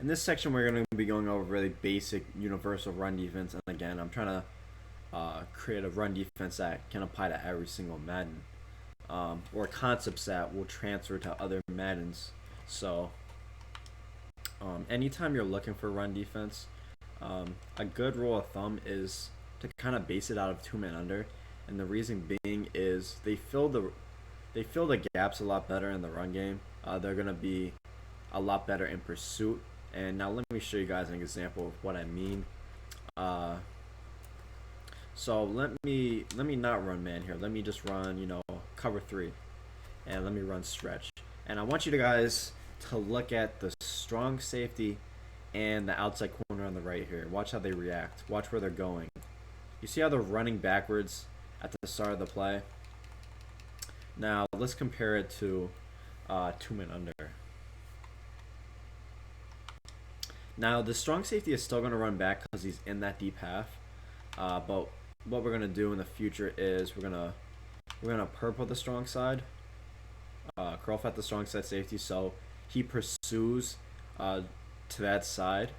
In this section, we're going to be going over really basic universal run defense, and again, I'm trying to create a run defense that can apply to every single Madden, or concepts that will transfer to other Maddens. So, anytime you're looking for run defense, a good rule of thumb is to kind of base it out of two-man under, and the reason being is they fill the gaps a lot better in the run game. They're gonna be a lot better in pursuit. And now let me show you guys an example of what I mean. Uh, so let me not run man here. Let me just run cover three, and let me run stretch. And I want you guys to look at the strong safety and the outside corner on the right here. Watch how they react. Watch where they're going. You see how they're running backwards at the start of the play? Now let's compare it to two-man under. Now the strong safety is still going to run back because he's in that deep half. But what we're going to do in the future is we're gonna purple the strong side, curl fat the strong side safety, so he pursues to that side,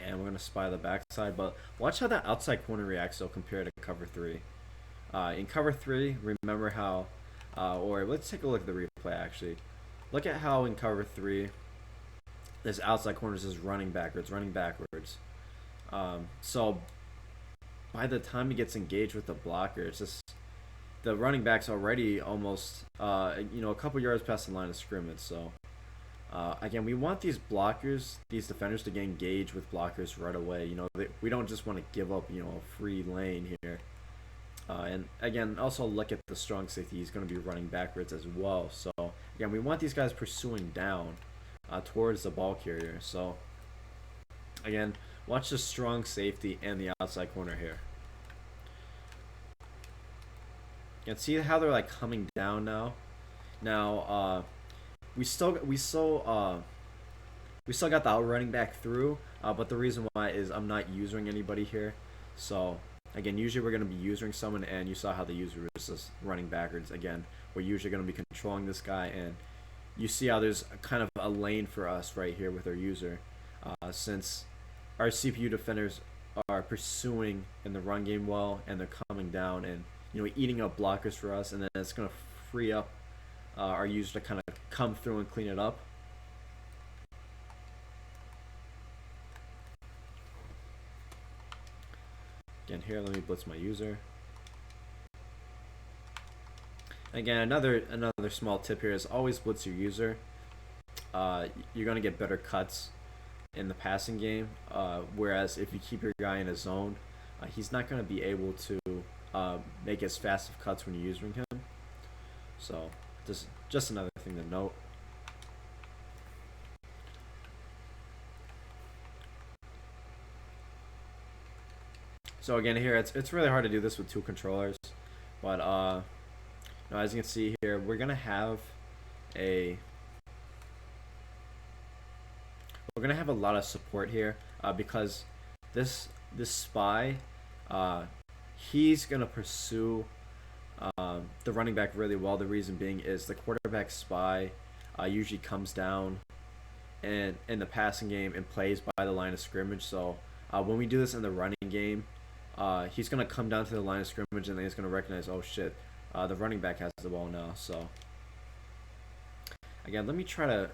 and we're gonna spy the back side. But watch how that outside corner reacts though compared to cover three. In cover three, remember how, or let's take a look at the replay actually. Look at how in cover three, this outside corner is just running backwards. So by the time he gets engaged with the blocker, it's just the running back's already almost a couple yards past the line of scrimmage. So again, we want these blockers, these defenders, to get engaged with blockers right away. We don't just want to give up a free lane here. And again, also look at the strong safety. He's going to be running backwards as well. So again, we want these guys pursuing down towards the ball carrier. So again, watch the strong safety and the outside corner here. You can see how they're like coming down now. Now we still got the out running back through, but the reason why is I'm not using anybody here. So again, usually we're going to be using someone, and you saw how the user was just running backwards. Again, we're usually going to be controlling this guy, and you see how there's kind of a lane for us right here with our user, since our CPU defenders are pursuing in the run game well, and they're coming down and eating up blockers for us, and then it's going to free up our user to kind of come through and clean it up. Again, here, let me blitz my user. Again, another small tip here is always blitz your user. You're going to get better cuts in the passing game, whereas if you keep your guy in a zone, he's not going to be able to make as fast of cuts when you're using him. So just another thing to note. So again, here it's really hard to do this with two controllers, but as you can see here, we're gonna have a lot of support here, because this spy, he's gonna pursue the running back really well. The reason being is the quarterback spy usually comes down in the passing game and plays by the line of scrimmage. So when we do this in the running game, he's gonna come down to the line of scrimmage, and then he's gonna recognize, oh shit, the running back has the ball now. So again, let me try to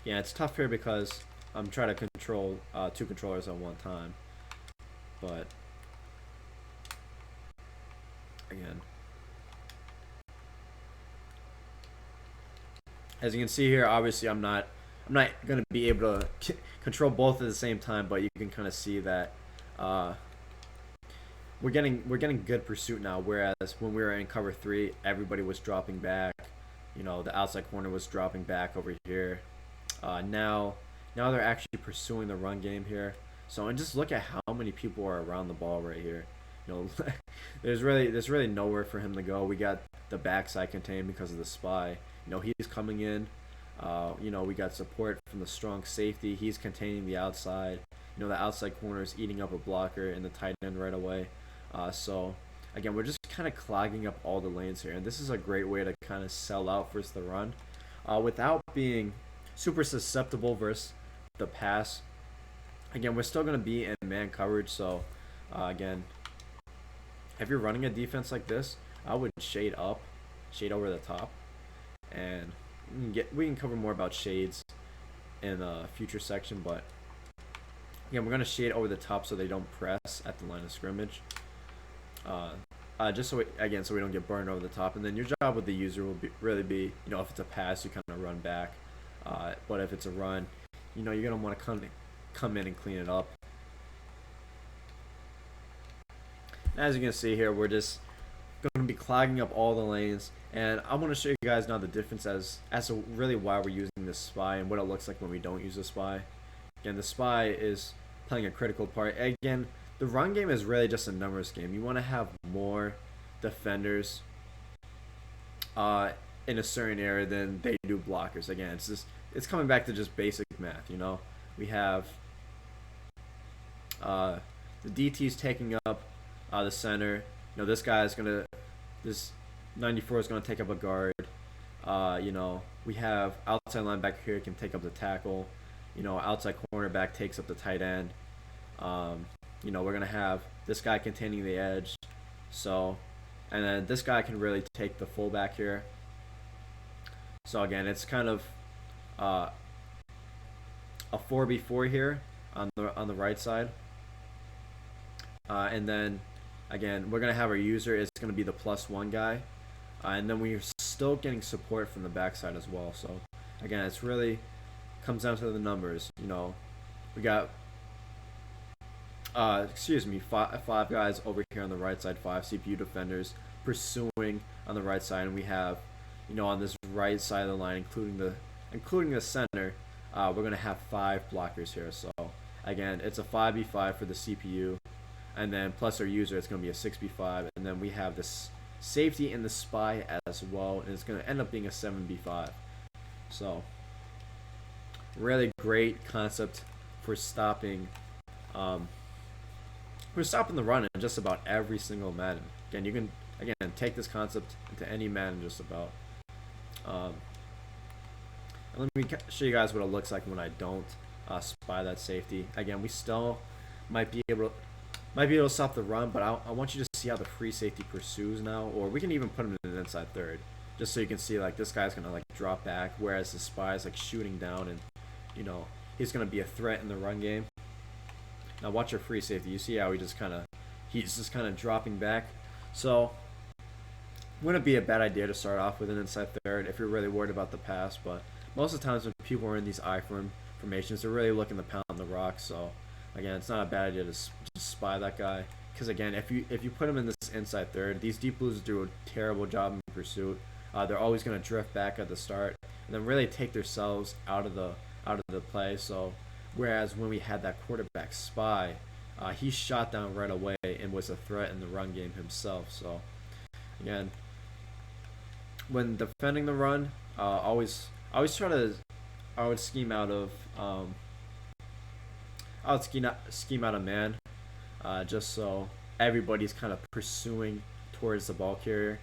yeah, it's tough here because I'm trying to control two controllers at one time. But again, as you can see here, obviously I'm not going to be able to control both at the same time, but you can kind of see that we're getting good pursuit now, whereas when we were in cover three, everybody was dropping back. The outside corner was dropping back over here. Now they're actually pursuing the run game here. So, and just look at how many people are around the ball right here. There's really nowhere for him to go. We got the backside contained because of the spy. He's coming in. We got support from the strong safety. He's containing the outside. The outside corner is eating up a blocker in the tight end right away. So again, we're just kind of clogging up all the lanes here, and this is a great way to kind of sell out versus the run, without being super susceptible versus the pass. Again, we're still going to be in man coverage, so again, if you're running a defense like this, I would shade up, shade over the top, and we can cover more about shades in a future section, but again, we're going to shade over the top so they don't press at the line of scrimmage. Just so so we don't get burned over the top, and then your job with the user will really be, if it's a pass, you kind of run back, but if it's a run, you're gonna want to come in and clean it up. As you can see here, we're just going to be clogging up all the lanes, and I want to show you guys now the difference as to really why we're using this spy and what it looks like when we don't use the spy. Again, the spy is playing a critical part. Again, the run game is really just a numbers game. You want to have more defenders in a certain area than they do blockers. Again, it's coming back to just basic math. We have the DT's taking up the center. This 94 is gonna take up a guard. We have outside linebacker here can take up the tackle. Outside cornerback takes up the tight end. We're gonna have this guy containing the edge. So, and then this guy can really take the fullback here. So again, it's kind of a 4v4 here on the right side. And then again, we're gonna have our user is gonna be the +1 guy, and then we're still getting support from the backside as well. So again, it's really comes down to the numbers. We got five guys over here on the right side, 5 CPU defenders pursuing on the right side, and we have on this right side of the line, including the center, we're gonna have 5 blockers here. So again, it's a 5v5 for the CPU, and then plus our user, it's gonna be a 6v5, and then we have this safety in the spy as well, and it's gonna end up being a 7v5. So really great concept for stopping the run in just about every single Madden. Again, you can take this concept into any Madden just about. Let me show you guys what it looks like when I don't spy that safety. Again, we still might be able to stop the run, but I want you to see how the free safety pursues now, or we can even put him in an inside third, just so you can see like this guy's gonna like drop back, whereas the spy is like shooting down, and he's gonna be a threat in the run game. Now watch your free safety. You see how he's just kind of dropping back. So wouldn't be a bad idea to start off with an inside third if you're really worried about the pass, but most of the times when people are in these formations, they're really looking to pound the rock. So again, it's not a bad idea to just spy that guy, because again, if you put him in this inside third, these deep blues do a terrible job in pursuit. They're always going to drift back at the start and then really take themselves out of the play. So whereas when we had that quarterback spy, he shot down right away and was a threat in the run game himself. So again, when defending the run, I would scheme out of scheme out of man, just so everybody's kind of pursuing towards the ball carrier,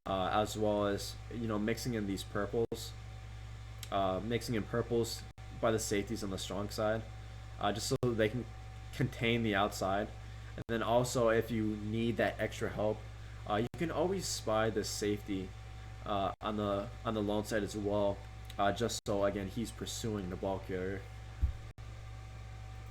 as well as mixing in these purples, by the safeties on the strong side, just so they can contain the outside. And then also, if you need that extra help, you can always spy the safety on the lone side as well, just so again he's pursuing the ball carrier.